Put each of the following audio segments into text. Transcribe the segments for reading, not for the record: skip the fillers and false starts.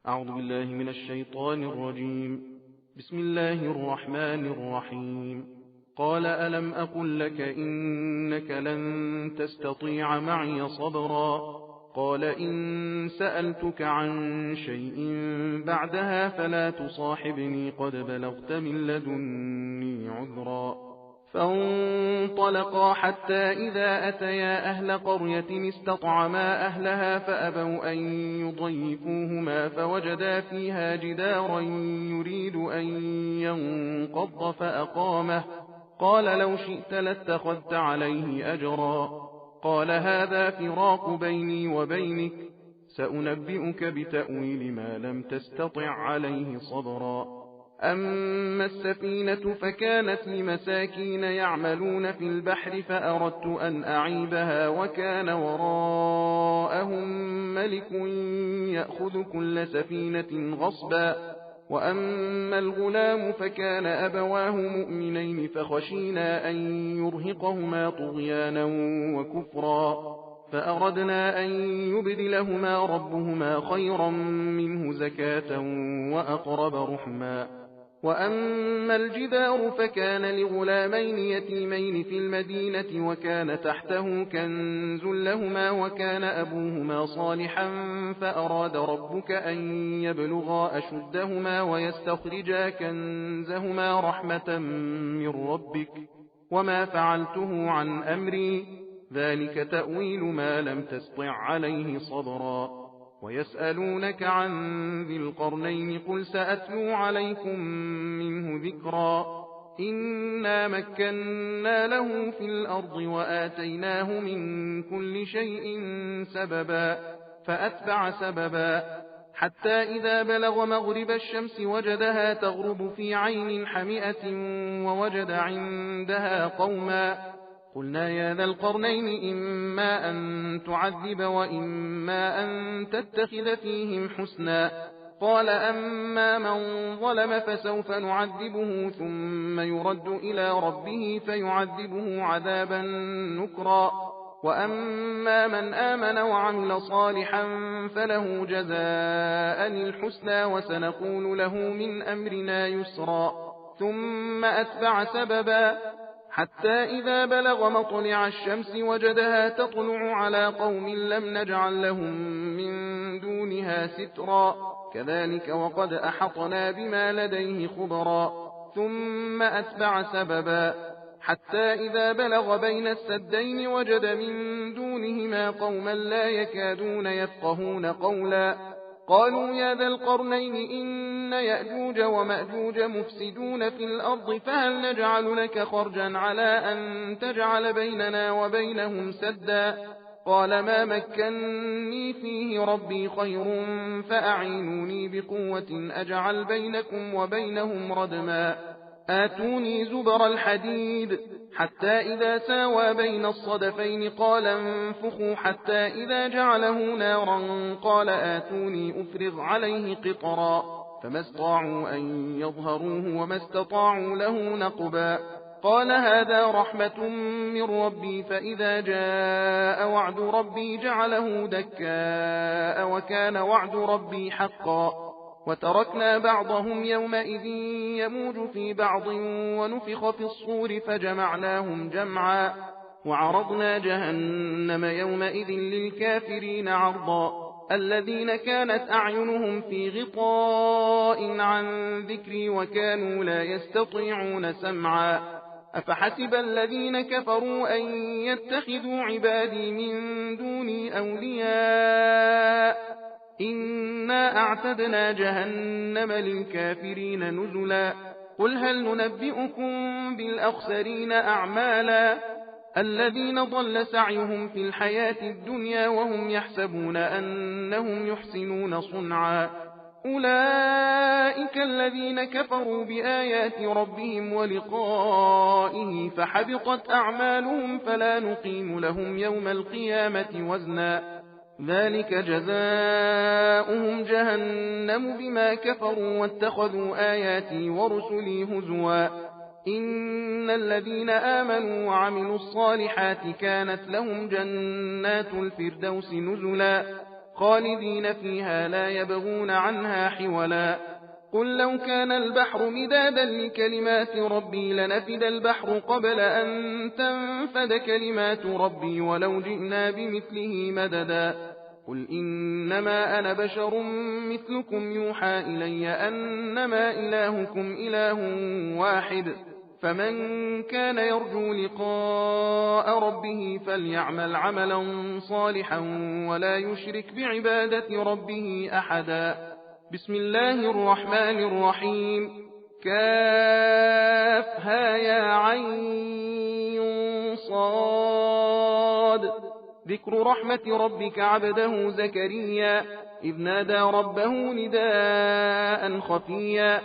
أعوذ بالله من الشيطان الرجيم. بسم الله الرحمن الرحيم. قال ألم أقل لك إنك لن تستطيع معي صبرا. قال إن سألتك عن شيء بعدها فلا تصاحبني قد بلغت من لدني عذرا. فانطلقا حتى إذا أتيا أهل قرية استطعما أهلها فأبوا أن يضيفوهما فوجدا فيها جدارا يريد أن ينقض فأقامه. قال لو شئت لاتخذت عليه أجرا. قال هذا فراق بيني وبينك سأنبئك بتأويل ما لم تستطع عليه صبرا. أما السفينة فكانت لمساكين يعملون في البحر فأردت أن أعيبها وكان وراءهم ملك يأخذ كل سفينة غصبا. وأما الغلام فكان أبواه مؤمنين فخشينا أن يرهقهما طغيانا وكفرا فأردنا أن يبدلهما ربهما خيرا منه زكاة وأقرب رحما. وأما الجدار فكان لغلامين يتيمين في المدينة وكان تحته كنز لهما وكان أبوهما صالحا فأراد ربك أن يبلغا أشدهما ويستخرجا كنزهما رحمة من ربك وما فعلته عن أمري ذلك تأويل ما لم تستطع عليه صبرا. ويسألونك عن ذي القرنين قل سأتلو عليكم منه ذكرا. إنا مكنا له في الأرض وآتيناه من كل شيء سببا فأتبع سببا حتى إذا بلغ مغرب الشمس وجدها تغرب في عين حمئة ووجد عندها قوما. قلنا يا ذا القرنين إما أن تعذب وإما أن تتخذ فيهم حسنا. قال أما من ظلم فسوف نعذبه ثم يرد إلى ربه فيعذبه عذابا نكرا. وأما من آمن وعمل صالحا فله جزاء الحسنى وسنقول له من أمرنا يسرا. ثم أتبع سببا حتى إذا بلغ مطلع الشمس وجدها تطلع على قوم لم نجعل لهم من دونها سترا. كذلك وقد أحطنا بما لديه خبرا. ثم أتبع سببا حتى إذا بلغ بين السدين وجد من دونهما قوما لا يكادون يفقهون قولا. قالوا يا ذا القرنين إن يأجوج ومأجوج مفسدون في الأرض فهل نجعل لك خرجا على أن تجعل بيننا وبينهم سدا. قال ما مكنني فيه ربي خير فأعينوني بقوة أجعل بينكم وبينهم ردما. آتوني زبر الحديد حتى إذا ساوى بين الصدفين قال انفخوا حتى إذا جعله نارا قال آتوني أفرغ عليه قطرا. فما استطاعوا أن يظهروه وما استطاعوا له نقبا. قال هذا رحمة من ربي فإذا جاء وعد ربي جعله دكاء وكان وعد ربي حقا. وتركنا بعضهم يومئذ يموج في بعض ونفخ في الصور فجمعناهم جمعا. وعرضنا جهنم يومئذ للكافرين عرضا. الذين كانت أعينهم في غطاء عن ذكري وكانوا لا يستطيعون سمعا. أفحسب الذين كفروا أن يتخذوا عبادي من دوني أولياء إنا أعتدنا جهنم للكافرين نزلا. قل هل ننبئكم بالأخسرين أعمالا الذين ضل سعيهم في الحياة الدنيا وهم يحسبون أنهم يحسنون صنعا. أولئك الذين كفروا بآيات ربهم ولقائه فحبطت أعمالهم فلا نقيم لهم يوم القيامة وزنا. ذلك جزاؤهم جهنم بما كفروا واتخذوا آياتي ورسلي هزوا. إن الذين آمنوا وعملوا الصالحات كانت لهم جنات الفردوس نزلا خالدين فيها لا يبغون عنها حولا قل لو كان البحر مدادا لكلمات ربي لنفد البحر قبل أن تنفد كلمات ربي ولو جئنا بمثله مددا قل إنما أنا بشر مثلكم يوحى إلي أنما إلهكم إله واحد فمن كان يرجو لقاء ربه فليعمل عملا صالحا ولا يشرك بعبادة ربه أحدا بسم الله الرحمن الرحيم كافها يا عين صاد ذكر رحمة ربك عبده زكريا إذ نادى ربه نداء خفيا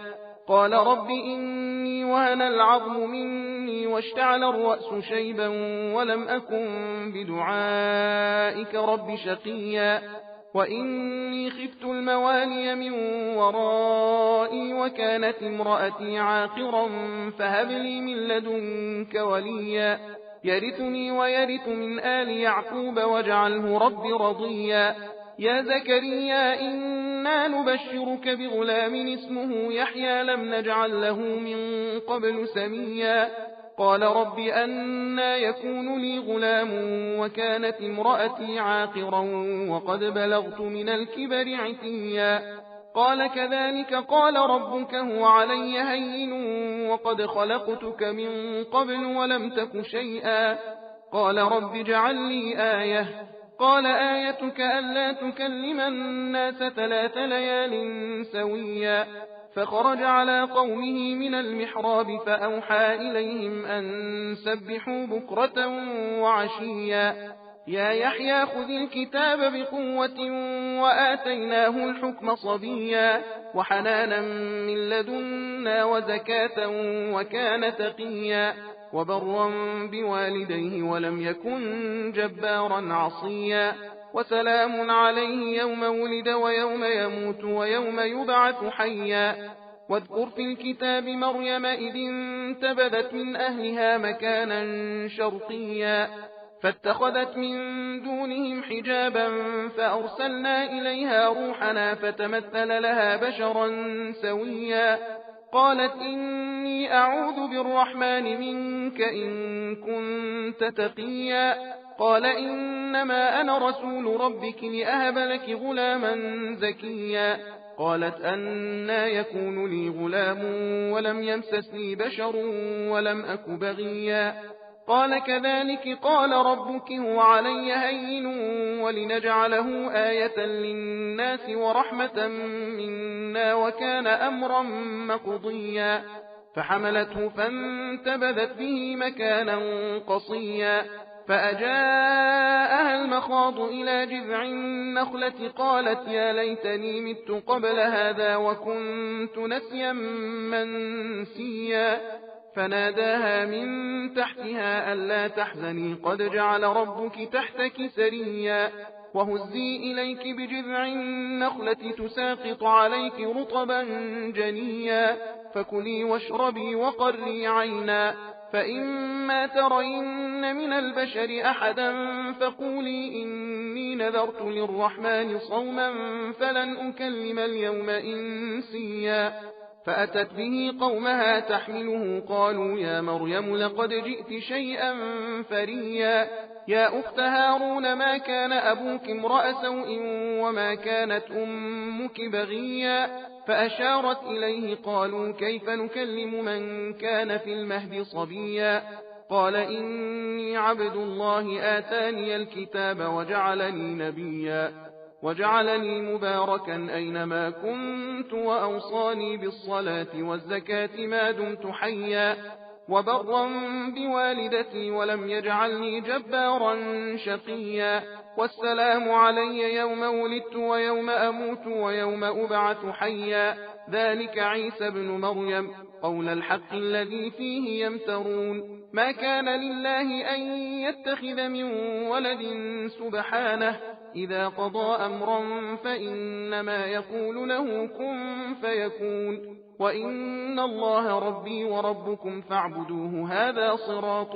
قال رب إني وهن العظم مني واشتعل الرأس شيبا ولم أكن بدعائك رب شقيا وإني خفت الموالي من ورائي وكانت امرأتي عاقرا فهب لي من لدنك وليا يرثني ويرث من آل يعقوب واجعله رب رضيا يا زكريا إنا نبشرك بغلام اسمه يحيى لم نجعل له من قبل سميا قال رب أنى يكون لي غلام وكانت امرأتي عاقرا وقد بلغت من الكبر عتيا قال كذلك قال ربك هو علي هين وقد خلقتك من قبل ولم تك شيئا قال رب اجعل لي آية قال آيتك ألا تكلم الناس 3 ليال سويا فخرج على قومه من المحراب فأوحى إليهم أن سبحوا بكرة وعشيا يا يحيى خذ الكتاب بقوة وآتيناه الحكم صبيا وحنانا من لدنا وزكاة وكان تقيا وبرا بوالديه ولم يكن جبارا عصيا وسلام عليه يوم ولد ويوم يموت ويوم يبعث حيا واذكر في الكتاب مريم إذ انتبذت من أهلها مكانا شرقيا فاتخذت من دونهم حجابا فأرسلنا إليها روحنا فتمثل لها بشرا سويا قالت إني أعوذ بالرحمن منك إن كنت تقيا قال إنما أنا رسول ربك لأهب لك غلاما زكيا قالت أنى يكون لي غلام ولم يمسسني بشر ولم أك بغيا قال كذلك قال ربك هو علي هين ولنجعله آية للناس ورحمة منا وكان أمرا مقضيا فحملته فانتبذت به مكانا قصيا فأجاءها المخاض إلى جذع النخلة قالت يا ليتني مت قبل هذا وكنت نسيا منسيا فناداها من تحتها ألا تحزني قد جعل ربك تحتك سريا وهزي إليك بجذع النخلة تساقط عليك رطبا جنيا فكلي واشربي وقري عينا فإما ترين من البشر أحدا فقولي إني نذرت للرحمن صوما فلن أكلم اليوم إنسيا فأتت به قومها تحمله قالوا يا مريم لقد جئت شيئا فريا يا أخت هارون ما كان أبوك امرأ سوء وما كانت أمك بغيا فأشارت إليه قالوا كيف نكلم من كان في المهد صبيا قال إني عبد الله آتاني الكتاب وجعلني نبيا وجعلني مباركا أينما كنت وأوصاني بالصلاة والزكاة ما دمت حيا وبرا بوالدتي ولم يجعلني جبارا شقيا والسلام علي يوم ولدت ويوم أموت ويوم أبعث حيا ذلك عيسى بن مريم قول الحق الذي فيه يمترون ما كان لله أن يتخذ من ولد سبحانه إذا قضى أمرا فإنما يقول له كن فيكون وإن الله ربي وربكم فاعبدوه هذا صراط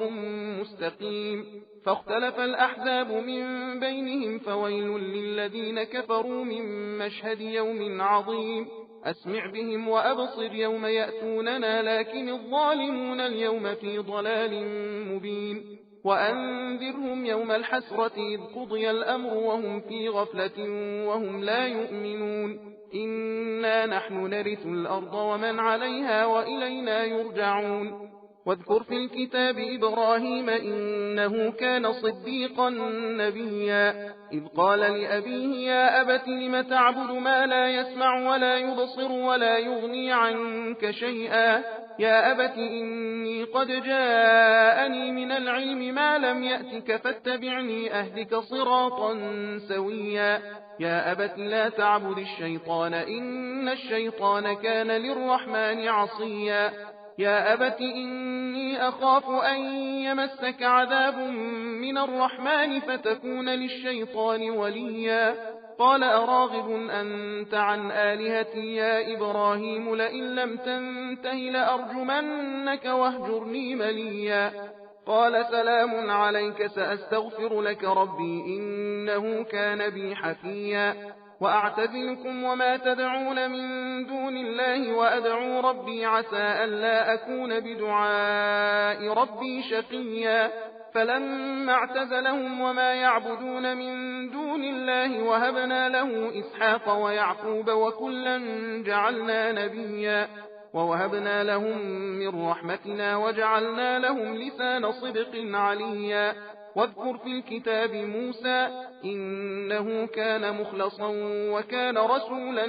مستقيم فاختلف الأحزاب من بينهم فويل للذين كفروا من مشهد يوم عظيم أسمع بهم وأبصر يوم يأتوننا لكن الظالمون اليوم في ضلال مبين وأنذرهم يوم الحسرة إذ قضي الأمر وهم في غفلة وهم لا يؤمنون إنا نحن نرث الأرض ومن عليها وإلينا يرجعون واذكر في الكتاب إبراهيم إنه كان صديقا نبيا إذ قال لأبيه يا أبت لم تعبد ما لا يسمع ولا يبصر ولا يغني عنك شيئا يا أبت إني قد جاءني من العلم ما لم يأتك فاتبعني أهدك صراطا سويا يا أبت لا تعبد الشيطان إن الشيطان كان للرحمن عصيا يا أبت إني أخاف أن يمسك عذاب من الرحمن فتكون للشيطان وليا قال أراغب أنت عن آلهتي يا إبراهيم لئن لم تنته لأرجمنك واهجرني مليا قال سلام عليك سأستغفر لك ربي إنه كان بي حفيا وأعتزلكم وما تدعون من دون الله وأدعو ربي عسى ألا أكون بدعاء ربي شقيا فلما اعتزلهم وما يعبدون من دون الله وهبنا له إسحاق ويعقوب وكلا جعلنا نبيا ووهبنا لهم من رحمتنا وجعلنا لهم لسان صدق عليا واذكر في الكتاب موسى إنه كان مخلصا وكان رسولا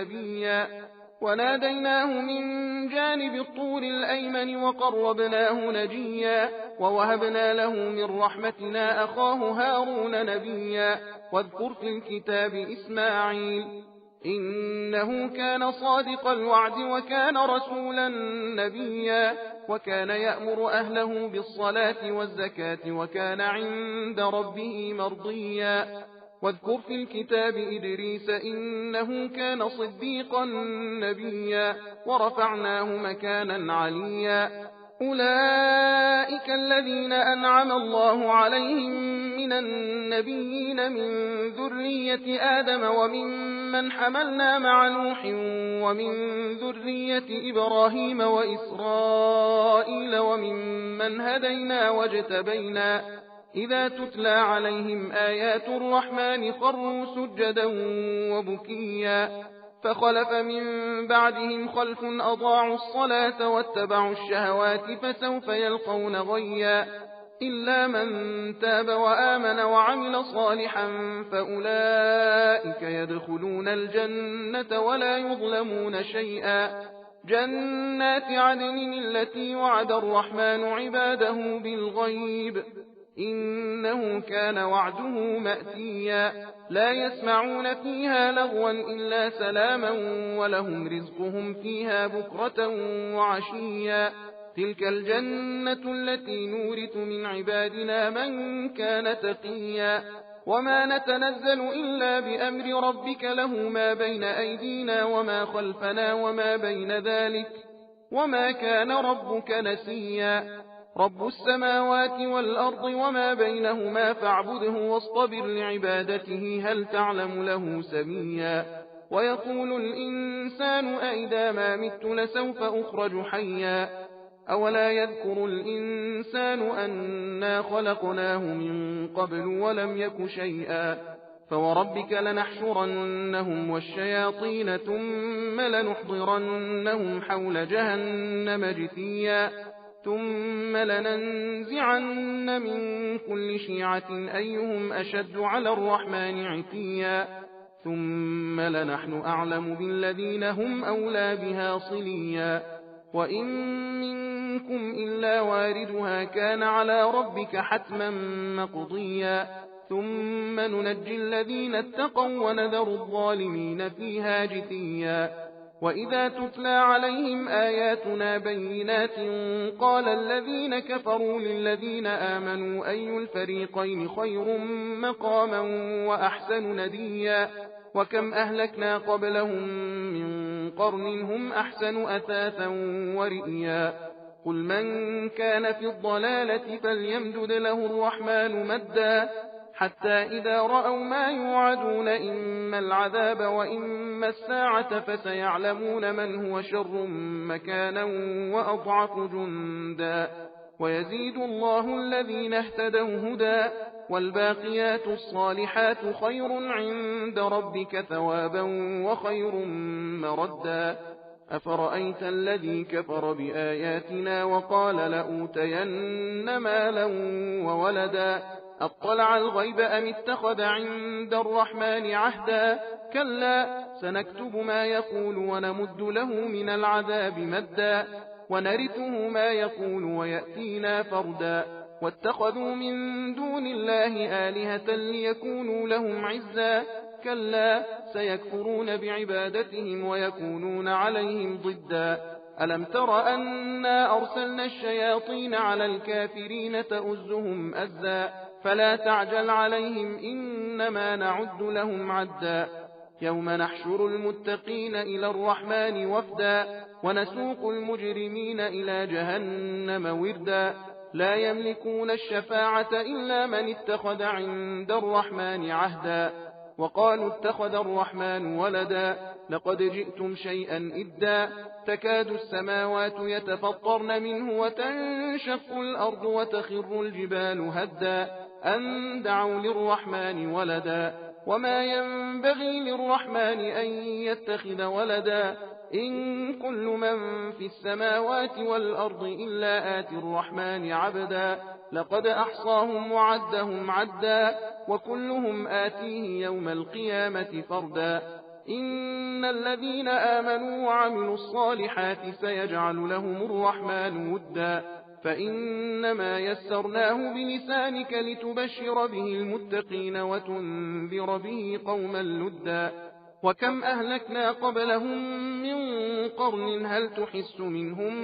نبيا وناديناه من جانب الطور الأيمن وقربناه نجيا ووهبنا له من رحمتنا أخاه هارون نبيا واذكر في الكتاب إسماعيل إنه كان صادق الوعد وكان رسولا نبيا وكان يأمر أهله بالصلاة والزكاة وكان عند ربه مرضيا واذكر في الكتاب إدريس إنه كان صديقا نبيا ورفعناه مكانا عليا أولئك الذين أنعم الله عليهم من النبيين من ذرية آدم وممن حملنا مع نوح ومن ذرية إبراهيم وإسرائيل وممن هدينا واجتبينا إذا تتلى عليهم آيات الرحمن خروا سجدا وبكيا فخلف من بعدهم خلف أضاعوا الصلاة واتبعوا الشهوات فسوف يلقون غيا إلا من تاب وآمن وعمل صالحا فأولئك يدخلون الجنة ولا يظلمون شيئا جنات عدن التي وعد الرحمن عباده بالغيب إنه كان وعده مأتيا لا يسمعون فيها لغوا إلا سلاما ولهم رزقهم فيها بكرة وعشيا تلك الجنة التي نورث من عبادنا من كان تقيا وما نتنزل إلا بأمر ربك له ما بين أيدينا وما خلفنا وما بين ذلك وما كان ربك نسيا رب السماوات والأرض وما بينهما فاعبده واصطبر لعبادته هل تعلم له سميا ويقول الإنسان أئذا ما مت لسوف أخرج حيا أولا يذكر الإنسان أنا خلقناه من قبل ولم يك شيئا فوربك لنحشرنهم والشياطين ثم لنحضرنهم حول جهنم جثيا ثم لننزعن من كل شيعة أيهم أشد على الرحمن عتيا ثم لنحن أعلم بالذين هم أولى بها صليا وإن منكم إلا واردها كان على ربك حتما مقضيا ثم ننجي الذين اتقوا ونذر الظالمين فيها جثيا وإذا تتلى عليهم آياتنا بينات قال الذين كفروا للذين آمنوا أي الفريقين خير مقاما وأحسن نديا وكم أهلكنا قبلهم من قرن هم أحسن أثاثا ورئيا قل من كان في الضلالة فليمدد له الرحمن مدا حتى إذا رأوا ما يوعدون إما العذاب وإما الساعة فسيعلمون من هو شر مكانا وأضعف جندا ويزيد الله الذين اهتدوا هدى والباقيات الصالحات خير عند ربك ثوابا وخير مردا أفرأيت الذي كفر بآياتنا وقال لأوتين مالا وولدا أطلع الغيب أم اتخذ عند الرحمن عهدا كلا سنكتب ما يقول ونمد له من العذاب مدا ونرثه ما يقول ويأتينا فردا واتخذوا من دون الله آلهة ليكونوا لهم عزا كلا سيكفرون بعبادتهم ويكونون عليهم ضدا ألم تر أنا أرسلنا الشياطين على الكافرين تؤزهم أزا فلا تعجل عليهم إنما نعد لهم عدا يوم نحشر المتقين إلى الرحمن وفدا ونسوق المجرمين إلى جهنم وردا لا يملكون الشفاعة إلا من اتخذ عند الرحمن عهدا وقالوا اتخذ الرحمن ولدا لقد جئتم شيئا إدا تكاد السماوات يتفطرن منه وتنشق الأرض وتخر الجبال هدا أن دعوا للرحمن ولدا وما ينبغي للرحمن أن يتخذ ولدا إن كل من في السماوات والأرض إلا آتي الرحمن عبدا لقد أحصاهم وعدهم عدا وكلهم آتيه يوم القيامة فردا إن الذين آمنوا وعملوا الصالحات سيجعل لهم الرحمن ودا فإنما يسرناه بلسانك لتبشر به المتقين وتنذر به قوما لدا وكم أهلكنا قبلهم من قرن هل تحس منهم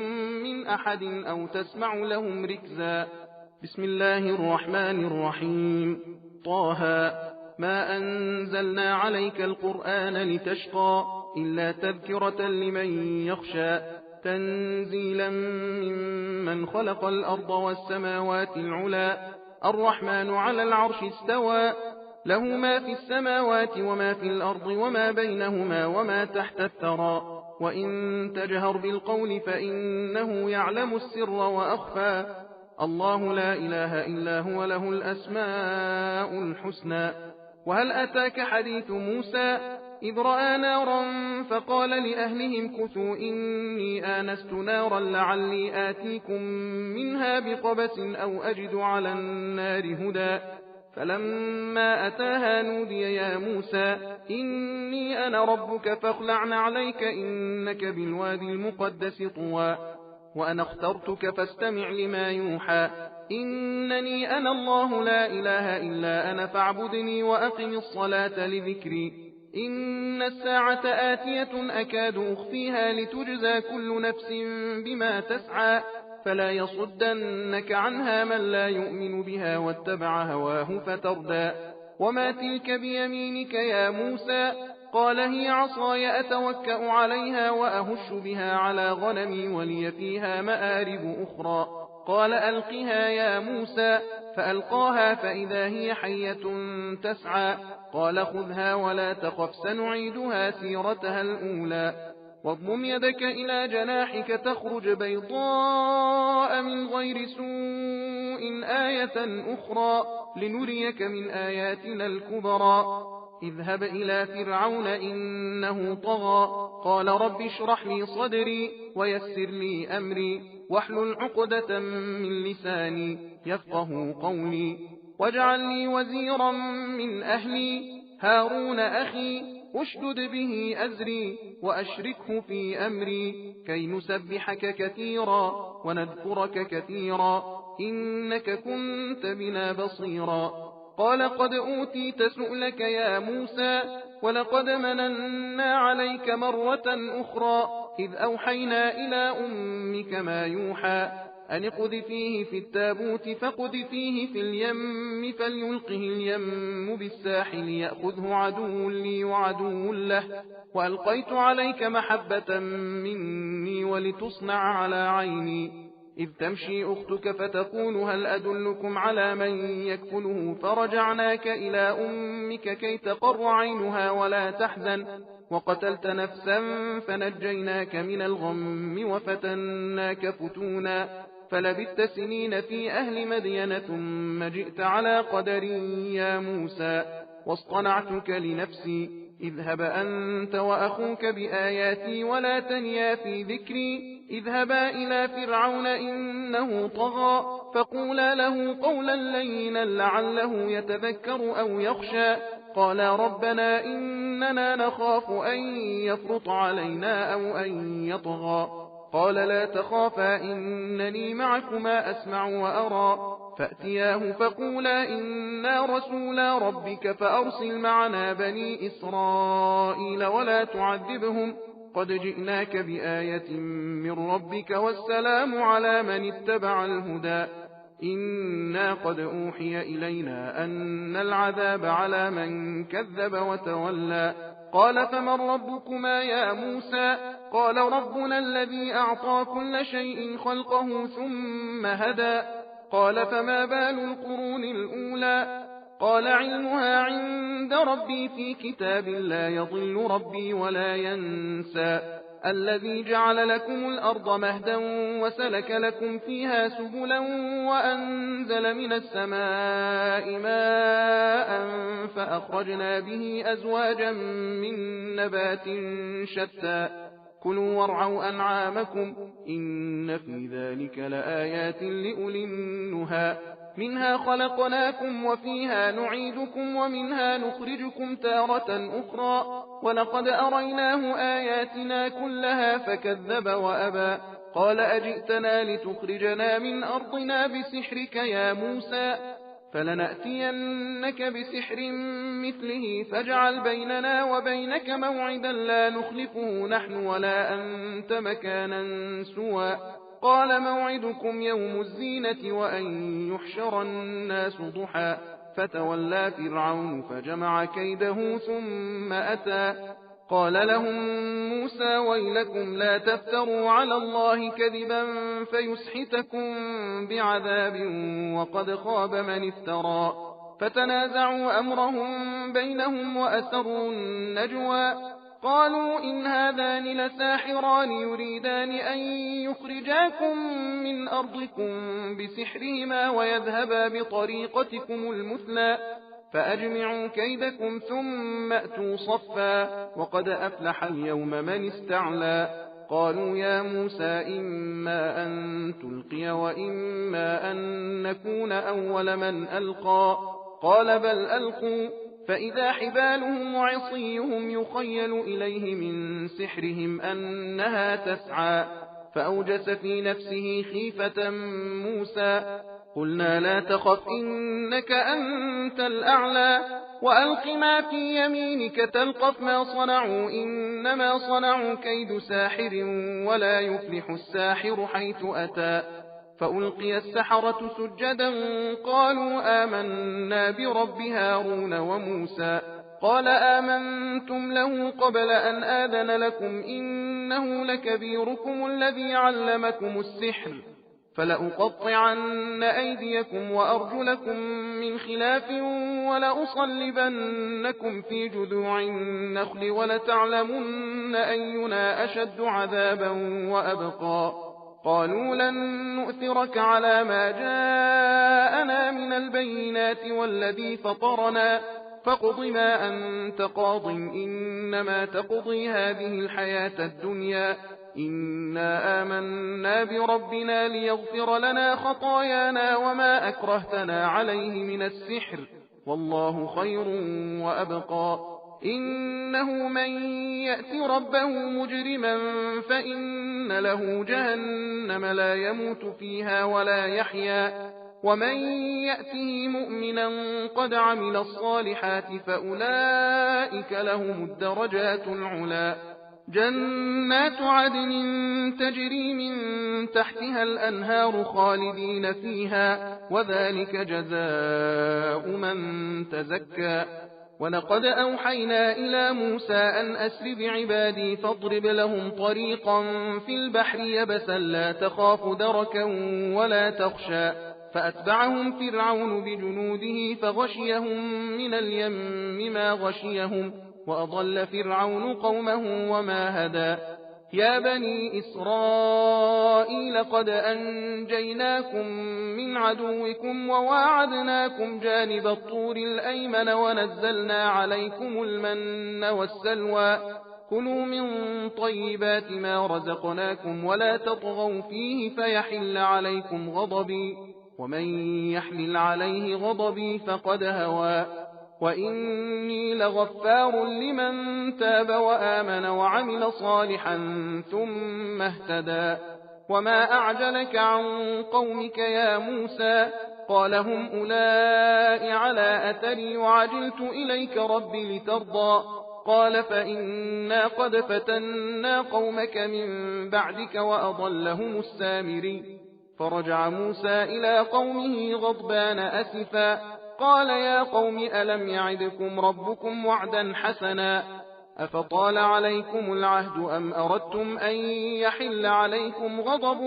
من أحد أو تسمع لهم ركزا بسم الله الرحمن الرحيم طه ما أنزلنا عليك القرآن لتشقى إلا تذكرة لمن يخشى تنزيلا ممن خلق الأرض والسماوات العلا الرحمن على العرش استوى له ما في السماوات وما في الأرض وما بينهما وما تحت الثرى وإن تجهر بالقول فإنه يعلم السر وأخفى الله لا إله إلا هو له الأسماء الحسنى وهل أتاك حديث موسى إذ رأى نارا فقال لأهلهم كثوا إني آنست نارا لعلي آتيكم منها بقبس أو أجد على النار هدى فلما أتاها نودي يا موسى إني أنا ربك فاخلع عليك إنك بالوادي المقدس طوى وأنا اخترتك فاستمع لما يوحى إنني أنا الله لا إله إلا أنا فاعبدني وأقم الصلاة لذكري إن الساعة آتية أكاد أخفيها لتجزى كل نفس بما تسعى فلا يصدنك عنها من لا يؤمن بها واتبع هواه فتردى وما تلك بيمينك يا موسى قال هي عصاي أتوكأ عليها وأهش بها على غنمي ولي فيها مآرب أخرى قال ألقها يا موسى فألقاها فإذا هي حية تسعى قال خذها ولا تخف سنعيدها سيرتها الأولى واضمم يدك إلى جناحك تخرج بيضاء من غير سوء آية أخرى لنريك من آياتنا الكبرى اذهب إلى فرعون إنه طغى قال رب اشرح لي صدري ويسر لي أمري واحلل عقدة من لساني يفقه قولي واجعل لي وزيرا من أهلي هارون أخي أشدد به أزري وأشركه في أمري كي نسبحك كثيرا ونذكرك كثيرا إنك كنت بنا بصيرا قال قد أوتيت سؤلك يا موسى ولقد مننا عليك مرة أخرى إذ أوحينا إلى أمك ما يوحى أن اقذفيه في التابوت فاقذفيه في اليم فليلقه اليم بالساحل يأخذه عدو لي وعدو له وألقيت عليك محبة مني ولتصنع على عيني إذ تمشي أختك فتقول هل أدلكم على من يكفله فرجعناك إلى أمك كي تقر عينها ولا تحزن وقتلت نفسا فنجيناك من الغم وفتناك فتونا فلبثت سنين في أهل مدين ثم جئت على قدر يا موسى واصطنعتك لنفسي اذهب أنت وأخوك بآياتي ولا تنيا في ذكري اذهبا إلى فرعون إنه طغى فقولا له قولا لينا لعله يتذكر أو يخشى قالا ربنا إننا نخاف أن يفرط علينا أو أن يطغى قال لا تخافا إنني معكما أسمع وأرى فأتياه فقولا إنا رسولا ربك فأرسل معنا بني إسرائيل ولا تعذبهم قد جئناك بآية من ربك والسلام على من اتبع الهدى إنا قد أوحي إلينا أن العذاب على من كذب وتولى قال فمن ربكما يا موسى قال ربنا الذي أعطى كل شيء خلقه ثم هدى قال فما بال القرون الأولى قال علمها عند ربي في كتاب لا يضل ربي ولا ينسى الذي جعل لكم الأرض مهدا وسلك لكم فيها سبلا وأنزل من السماء ماء فأخرجنا به أزواجا من نبات شتى كلوا وارعوا أنعامكم إن في ذلك لآيات لأولي النهى منها خلقناكم وفيها نعيدكم ومنها نخرجكم تارة أخرى ولقد أريناه آياتنا كلها فكذب وأبى قال أجئتنا لتخرجنا من أرضنا بسحرك يا موسى فلنأتينك بسحر مثله فاجعل بيننا وبينك موعدا لا نخلفه نحن ولا أنت مكانا سوى قال موعدكم يوم الزينة وأن يحشر الناس ضحى فتولى فرعون فجمع كيده ثم أتى قال لهم موسى ويلكم لا تفتروا على الله كذبا فيسحتكم بعذاب وقد خاب من افترى فتنازعوا أمرهم بينهم وأسروا النجوى قالوا إن هذان لساحران يريدان أن يخرجاكم من أرضكم بسحرهما ويذهبا بطريقتكم المثلى فأجمعوا كيدكم ثم أتوا صفا وقد أفلح اليوم من استعلى قالوا يا موسى إما أن تلقي وإما أن نكون أول من ألقى قال بل ألقوا فإذا حبالهم وعصيهم يخيل إليه من سحرهم أنها تسعى فأوجس في نفسه خيفة موسى قلنا لا تخف إنك أنت الأعلى وألق ما في يمينك تلقف ما صنعوا إنما صنعوا كيد ساحر ولا يفلح الساحر حيث أتى فألقي السحرة سجدا قالوا آمنا برب هارون وموسى قال آمنتم له قبل أن آذن لكم إنه لكبيركم الذي علمكم السحر فلأقطعن أيديكم وأرجلكم من خلاف ولأصلبنكم في جذوع النخل ولتعلمن أينا أشد عذابا وأبقى قالوا لن نؤثرك على ما جاءنا من البينات والذي فطرنا فاقض ما أنت قاض إنما تقضي هذه الحياة الدنيا إنا آمنا بربنا ليغفر لنا خطايانا وما أكرهتنا عليه من السحر والله خير وأبقى إنه من يأت ربه مجرما فإن له جهنم لا يموت فيها ولا يحيا ومن يأته مؤمنا قد عمل الصالحات فأولئك لهم الدرجات العلا جنات عدن تجري من تحتها الأنهار خالدين فيها وذلك جزاء من تزكى ولقد أوحينا إلى موسى أن أسر بعبادي فاضرب لهم طريقا في البحر يبسا لا تخاف دركا ولا تخشى فأتبعهم فرعون بجنوده فغشيهم من اليم ما غشيهم وأضل فرعون قومه وما هدى يا بني إسرائيل قد أنجيناكم من عدوكم وواعدناكم جانب الطور الأيمن ونزلنا عليكم المن والسلوى كلوا من طيبات ما رزقناكم ولا تطغوا فيه فيحل عليكم غضبي ومن يحلل عليه غضبي فقد هوى وإني لغفار لمن تاب وآمن وعمل صالحا ثم اهتدى وما أعجلك عن قومك يا موسى قال هم أولئك على أثري وعجلت إليك ربي لترضى قال فإنا قد فتنا قومك من بعدك وأضلهم السامري فرجع موسى إلى قومه غضبان أسفا قال يا قوم ألم يعدكم ربكم وعدا حسنا أفطال عليكم العهد أم أردتم أن يحل عليكم غضب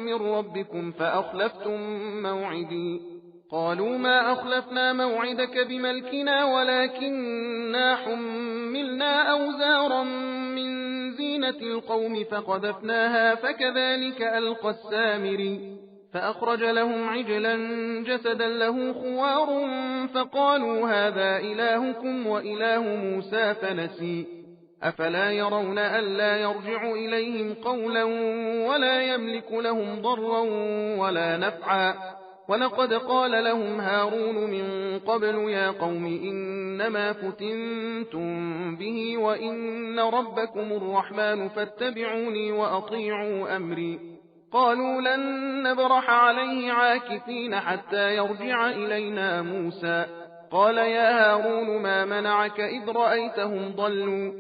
من ربكم فأخلفتم موعدي قالوا ما أخلفنا موعدك بملكنا ولكننا حملنا أوزارا من زينة القوم فقذفناها فكذلك ألقى السامري فأخرج لهم عجلا جسدا له خوار فقالوا هذا إلهكم وإله موسى فنسي أفلا يرون ألا يرجع إليهم قولا ولا يملك لهم ضرا ولا نفعا ولقد قال لهم هارون من قبل يا قوم إنما فتنتم به وإن ربكم الرحمن فاتبعوني وأطيعوا أمري قالوا لن نبرح عليه عاكفين حتى يرجع إلينا موسى قال يا هارون ما منعك إذ رأيتهم ضلوا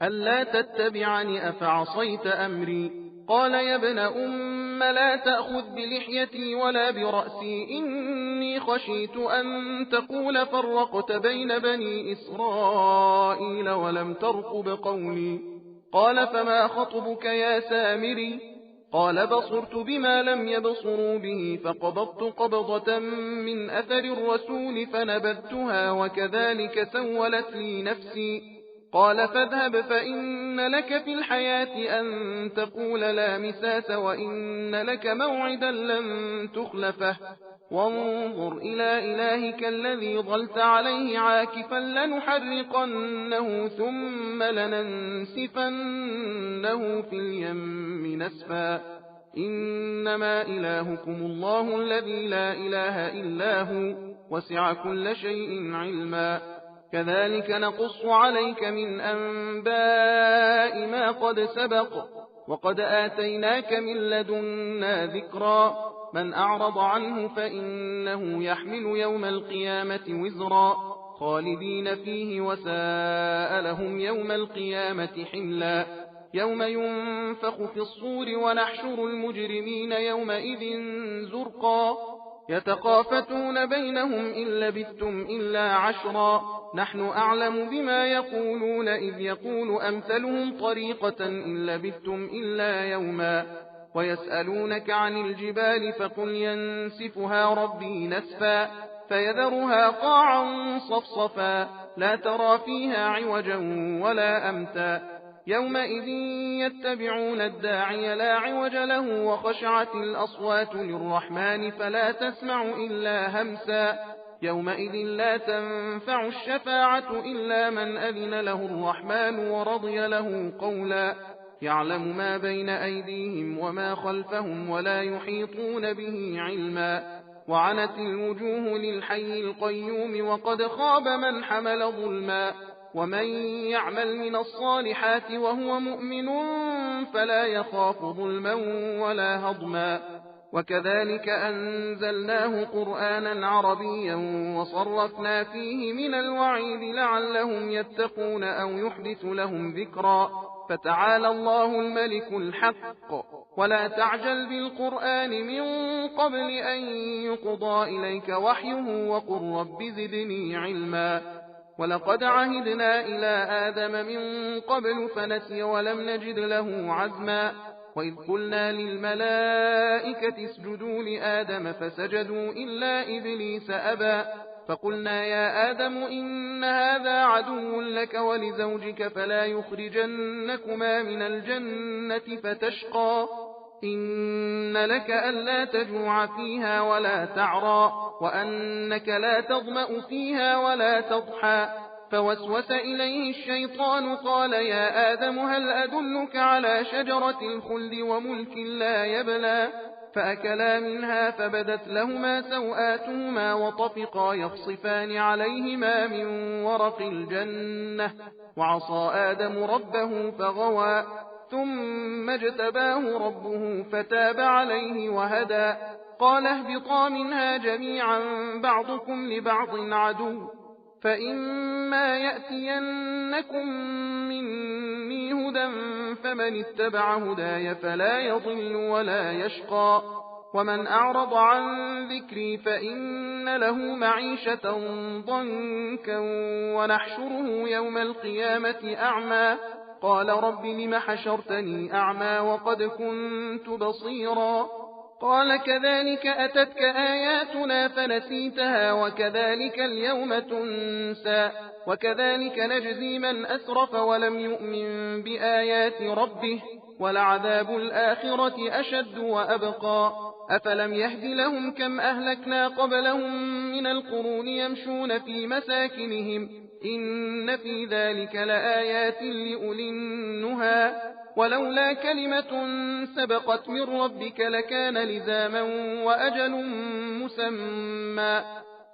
ألا تتبعني أفعصيت أمري قال يا ابن أم لا تأخذ بلحيتي ولا برأسي إني خشيت أن تقول فرقت بين بني إسرائيل ولم ترقب قولي قال فما خطبك يا سامري قال بصرت بما لم يبصروا به فقبضت قبضة من أثر الرسول فنبذتها وكذلك سولت لي نفسي قال فاذهب فإن لك في الحياة أن تقول لا مساس وإن لك موعدا لن تخلفه وانظر إلى إلهك الذي ظلت عليه عاكفا لنحرقنه ثم لننسفنه في اليم نسفا إنما إلهكم الله الذي لا إله إلا هو وسع كل شيء علما كذلك نقص عليك من أنباء ما قد سبق وقد آتيناك من لدنا ذكرا من أعرض عنه فإنه يحمل يوم القيامة وزرا خالدين فيه وساء لهم يوم القيامة حملا يوم ينفخ في الصور ونحشر المجرمين يومئذ زرقا يتخافتون بينهم إن لبثتم إلا عشرا نحن أعلم بما يقولون إذ يقول أمثلهم طريقة إن لبثتم إلا يوما ويسألونك عن الجبال فقل ينسفها ربي نسفا فيذرها قاعا صفصفا لا ترى فيها عوجا ولا أمتا يومئذ يتبعون الداعي لا عوج له وخشعت الأصوات للرحمن فلا تسمع إلا همسا يومئذ لا تنفع الشفاعة إلا من أذن له الرحمن ورضي له قولا يعلم ما بين أيديهم وما خلفهم ولا يحيطون به علما وعنت الوجوه للحي القيوم وقد خاب من حمل ظلما ومن يعمل من الصالحات وهو مؤمن فلا يخاف ظلما ولا هضما وكذلك أنزلناه قرآنا عربيا وصرفنا فيه من الوعيد لعلهم يتقون أو يحدث لهم ذكرا فتعالى الله الملك الحق ولا تعجل بالقرآن من قبل أن يقضى إليك وحيه وقل رب زدني علما ولقد عهدنا إلى آدم من قبل فنسي ولم نجد له عزما وإذ قلنا للملائكة اسجدوا لآدم فسجدوا إلا إبليس أبى فقلنا يا آدم إن هذا عدو لك ولزوجك فلا يخرجنكما من الجنة فتشقى إن لك ألا تجوع فيها ولا تعرى وأنك لا تظمأ فيها ولا تضحى فوسوس إليه الشيطان قال يا آدم هل أدلك على شجرة الخلد وملك لا يبلى فأكلا منها فبدت لهما سوآتهما وطفقا يخصفان عليهما من ورق الجنة وعصى آدم ربه فغوى ثم اجتباه ربه فتاب عليه وهدى قال اهبطا منها جميعا بعضكم لبعض عدو فإما يأتينكم مني هدى فمن اتبع هداي فلا يضل ولا يشقى ومن أعرض عن ذكري فإن له معيشة ضنكا ونحشره يوم القيامة أعمى قال رب لم حشرتني أعمى وقد كنت بصيرا قال كذلك أتتك آياتنا فنسيتها وكذلك اليوم تنسى وكذلك نجزي من أسرف ولم يؤمن بآيات ربه ولعذاب الآخرة أشد وأبقى أفلم يهد لهم كم أهلكنا قبلهم من القرون يمشون في مساكنهم إن في ذلك لآيات لأولي النهى ولولا كلمة سبقت من ربك لكان لزاما وأجل مسمى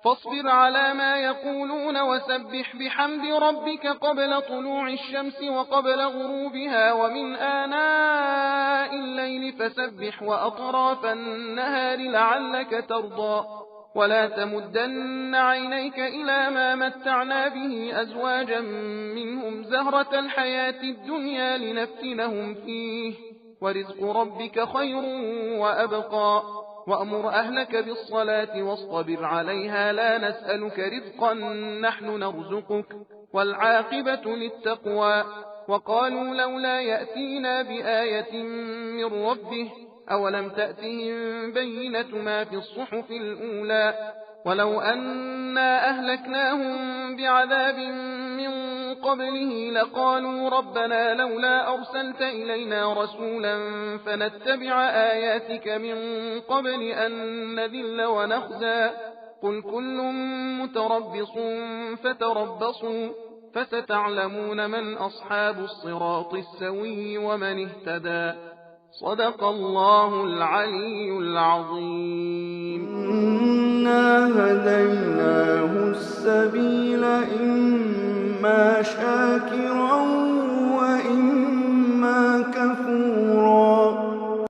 فاصبر على ما يقولون وسبح بحمد ربك قبل طلوع الشمس وقبل غروبها ومن آناء الليل فسبح وأطراف النهار لعلك ترضى ولا تمدن عينيك إلى ما متعنا به أزواجا منهم زهرة الحياة الدنيا لنفتنهم فيه ورزق ربك خير وأبقى وأمر أهلك بالصلاة واصطبر عليها لا نسألك رزقا نحن نرزقك والعاقبة للتقوى وقالوا لولا يأتينا بآية من ربه أولم تأتهم بينة ما في الصحف الأولى ولو أنا أهلكناهم بعذاب من قبله لقالوا ربنا لولا أرسلت إلينا رسولا فنتبع آياتك من قبل أن نذل ونخزى قل كل متربص فتربصوا فستعلمون من أصحاب الصراط السوي ومن اهتدى صدق الله العلي العظيم إنا هديناه السبيل إما شاكرا